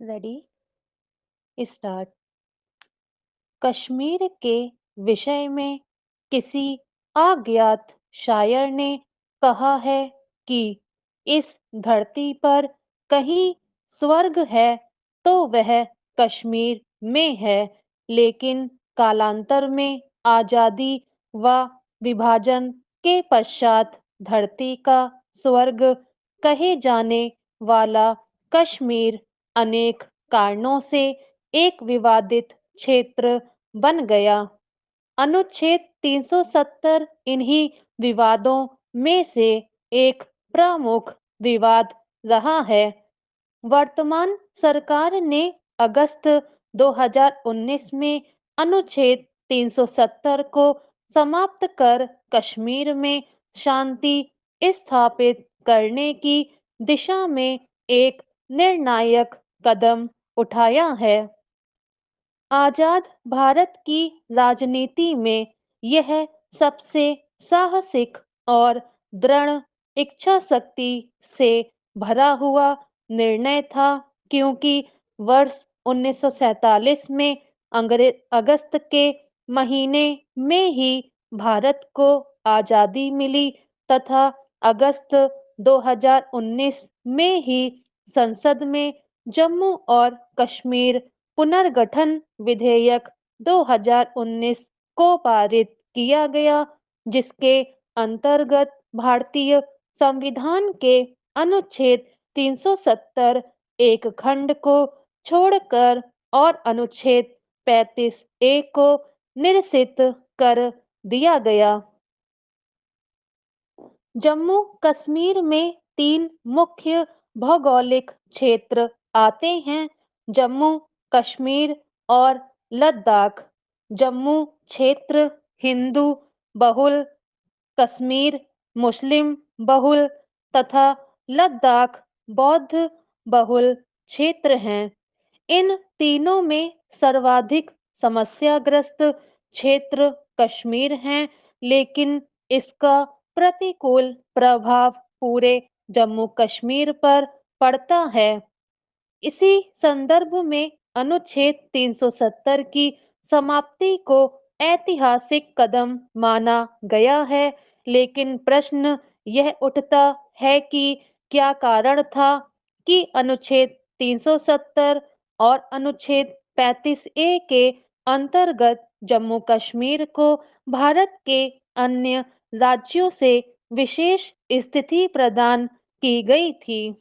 Ready start. Kashmir के विषय में किसी अज्ञात शायर ने कहा है कि इस धरती पर कहीं स्वर्ग है तो वह कश्मीर में है। लेकिन कालांतर में आजादी व विभाजन के पश्चात धरती का स्वर्ग कहे जाने वाला कश्मीर अनेक कारणों से एक विवादित क्षेत्र बन गया। अनुच्छेद 370 इन्हीं विवादों में से एक प्रमुख विवाद रहा है। वर्तमान सरकार ने अगस्त 2019 में अनुच्छेद 370 को समाप्त कर कश्मीर में शांति स्थापित करने की दिशा में एक निर्णायक कदम उठाया है। आजाद भारत की राजनीति में यह सबसे साहसिक और दृढ़ इच्छा शक्ति से भरा हुआ निर्णय था, क्योंकि वर्ष 1947 में अगस्त के महीने में ही भारत को आजादी मिली तथा अगस्त 2019 में ही संसद में जम्मू और कश्मीर पुनर्गठन विधेयक 2019 को पारित किया गया, जिसके अंतर्गत भारतीय संविधान के अनुच्छेद 370 एक खंड को छोड़कर और अनुच्छेद 35 ए को निरसित कर दिया गया। जम्मू कश्मीर में तीन मुख्य भौगोलिक क्षेत्र आते हैं: जम्मू कश्मीर और लद्दाख। जम्मू क्षेत्र हिंदू बहुल, कश्मीर मुस्लिम बहुल तथा लद्दाख बौद्ध बहुल क्षेत्र हैं। इन तीनों में सर्वाधिक समस्याग्रस्त क्षेत्र कश्मीर है, लेकिन इसका प्रतिकूल प्रभाव पूरे जम्मू कश्मीर पर पड़ता है। इसी संदर्भ में अनुच्छेद 370 की समाप्ति को ऐतिहासिक कदम माना गया है, लेकिन प्रश्न यह उठता है कि क्या कारण था कि अनुच्छेद 370 और अनुच्छेद 35 ए के अंतर्गत जम्मू कश्मीर को भारत के अन्य राज्यों से विशेष स्थिति प्रदान की गई थी।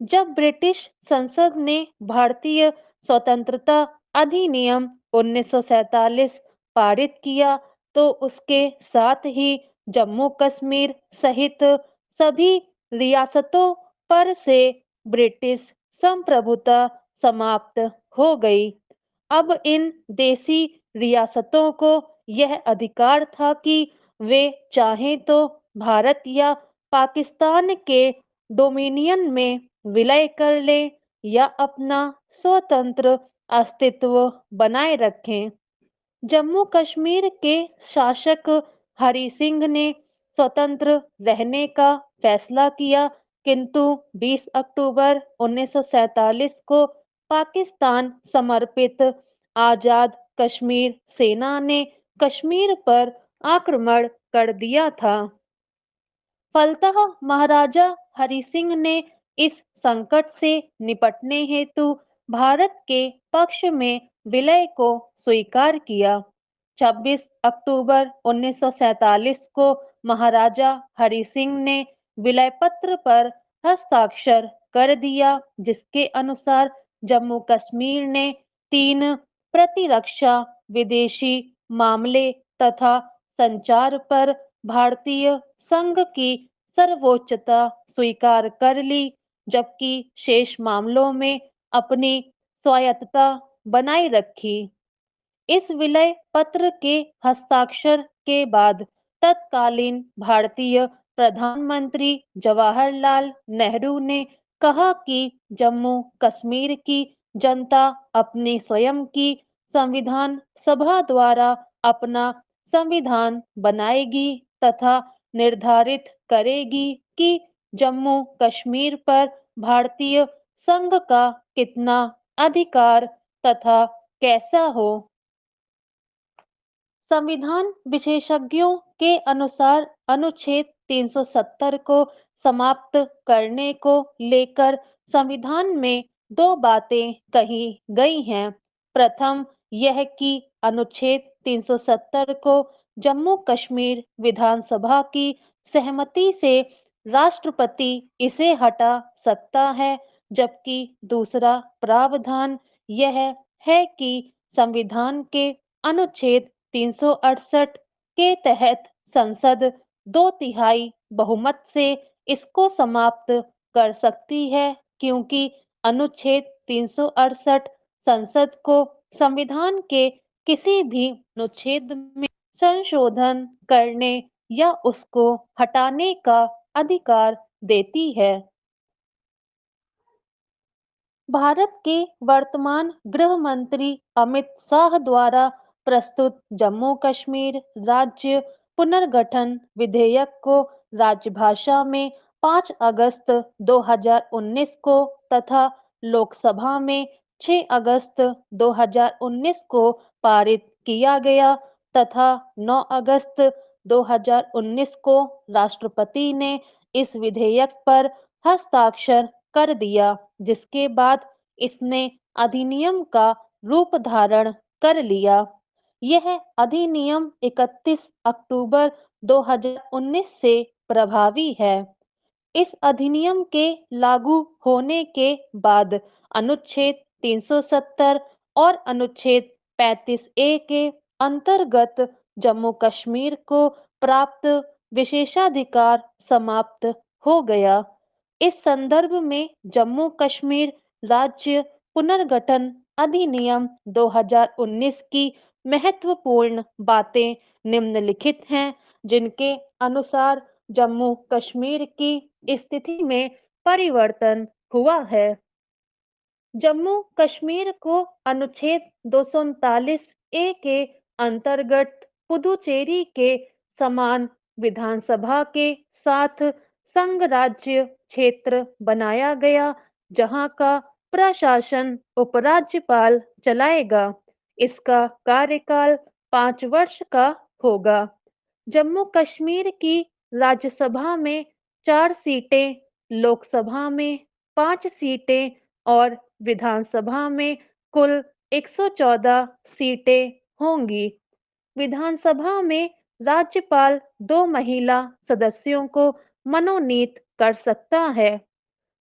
जब ब्रिटिश संसद ने भारतीय स्वतंत्रता अधिनियम 1947 पारित किया, तो उसके साथ ही जम्मू कश्मीर सहित सभी रियासतों पर से ब्रिटिश संप्रभुता समाप्त हो गई। अब इन देसी रियासतों को यह अधिकार था कि वे चाहें तो भारत या पाकिस्तान के डोमिनियन में विलय कर लें या अपना स्वतंत्र अस्तित्व बनाए रखें। जम्मू कश्मीर के शासक हरि सिंह ने स्वतंत्र रहने का फैसला किया, किंतु 20 अक्टूबर 1947 को पाकिस्तान समर्पित आजाद कश्मीर सेना ने कश्मीर पर आक्रमण कर दिया था। फलतः महाराजा हरि सिंह ने इस संकट से निपटने हेतु भारत के पक्ष में विलय को स्वीकार किया। 26 अक्टूबर 1947 को महाराजा हरि सिंह ने विलय पत्र पर हस्ताक्षर कर दिया, जिसके अनुसार जम्मू कश्मीर ने तीन प्रतिरक्षा, विदेशी मामले तथा संचार पर भारतीय संघ की सर्वोच्चता स्वीकार कर ली, जबकि शेष मामलों में अपनी स्वायत्तता बनाए रखी। इस विलय पत्र के हस्ताक्षर के बाद तत्कालीन भारतीय प्रधानमंत्री जवाहरलाल नेहरू ने कहा कि जम्मू कश्मीर की जनता अपनी स्वयं की संविधान सभा द्वारा अपना संविधान बनाएगी तथा निर्धारित करेगी कि जम्मू कश्मीर पर भारतीय संघ का कितना अधिकार तथा कैसा हो। संविधान विशेषज्ञों के अनुसार अनुच्छेद 370 को समाप्त करने को लेकर संविधान में दो बातें कही गई हैं। प्रथम यह कि अनुच्छेद 370 को जम्मू कश्मीर विधानसभा की सहमति से राष्ट्रपति इसे हटा सकता है, जबकि दूसरा प्रावधान यह है कि संविधान के अनुच्छेद 368 के तहत संसद दो तिहाई बहुमत से इसको समाप्त कर सकती है, क्योंकि अनुच्छेद 368 संसद को संविधान के किसी भी अनुच्छेद में संशोधन करने या उसको हटाने का अधिकार देती है। भारत के वर्तमान गृह मंत्री अमित शाह द्वारा प्रस्तुत जम्मू कश्मीर राज्य पुनर्गठन विधेयक को राजभाषा में 5 अगस्त 2019 को तथा लोकसभा में 6 अगस्त 2019 को पारित किया गया तथा 9 अगस्त 2019 को राष्ट्रपति ने इस विधेयक पर हस्ताक्षर कर दिया, जिसके बाद इसने अधिनियम का रूप धारण कर लिया। यह अधिनियम 31 अक्टूबर 2019 से प्रभावी है। इस अधिनियम के लागू होने के बाद अनुच्छेद 370 और अनुच्छेद 35 ए के अंतर्गत जम्मू कश्मीर को प्राप्त विशेषाधिकार समाप्त हो गया। इस संदर्भ में जम्मू कश्मीर राज्य पुनर्गठन अधिनियम 2019 की महत्वपूर्ण बातें निम्नलिखित हैं, जिनके अनुसार जम्मू कश्मीर की स्थिति में परिवर्तन हुआ है। जम्मू कश्मीर को अनुच्छेद 239 ए के अंतर्गत पुदुचेरी के समान विधानसभा के साथ संघ राज्य क्षेत्र बनाया गया, जहां का प्रशासन उपराज्यपाल चलाएगा। इसका कार्यकाल 5 वर्ष का होगा। जम्मू कश्मीर की राज्यसभा में 4 सीटें, लोकसभा में 5 सीटें और विधानसभा में कुल 114 सीटें होंगी। विधानसभा में राज्यपाल 2 महिला सदस्यों को मनोनीत कर सकता है।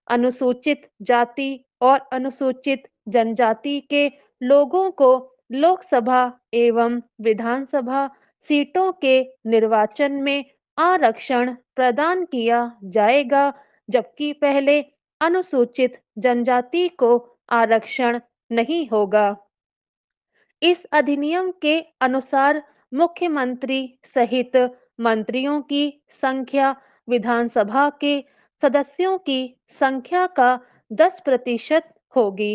अनुसूचित जाति और अनुसूचित जनजाति के लोगों को लोकसभा एवं विधानसभा सीटों के निर्वाचन में आरक्षण प्रदान किया जाएगा, जबकि पहले अनुसूचित जनजाति को आरक्षण नहीं होगा। इस अधिनियम के अनुसार मुख्यमंत्री सहित मंत्रियों की संख्या विधानसभा के सदस्यों की संख्या का 10% होगी।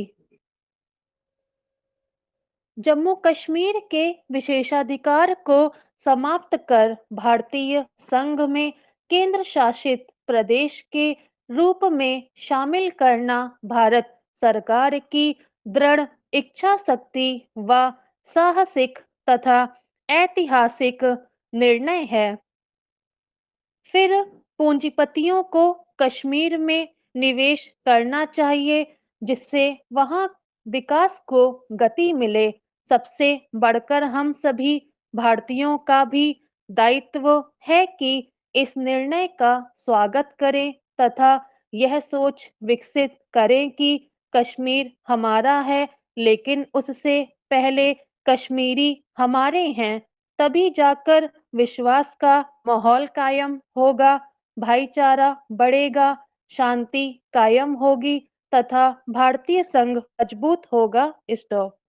जम्मू कश्मीर के विशेषाधिकार को समाप्त कर भारतीय संघ में केंद्र शासित प्रदेश के रूप में शामिल करना भारत सरकार की दृढ़ इच्छा शक्ति व साहसिक तथा ऐतिहासिक निर्णय है। फिर पूंजीपतियों को कश्मीर में निवेश करना चाहिए, जिससे वहां विकास को गति मिले। सबसे बढ़कर हम सभी भारतीयों का भी दायित्व है कि इस निर्णय का स्वागत करें तथा यह सोच विकसित करें कि कश्मीर हमारा है, लेकिन उससे पहले कश्मीरी हमारे हैं। तभी जाकर विश्वास का माहौल कायम होगा, भाईचारा बढ़ेगा, शांति कायम होगी तथा भारतीय संघ मजबूत होगा। स्टॉप।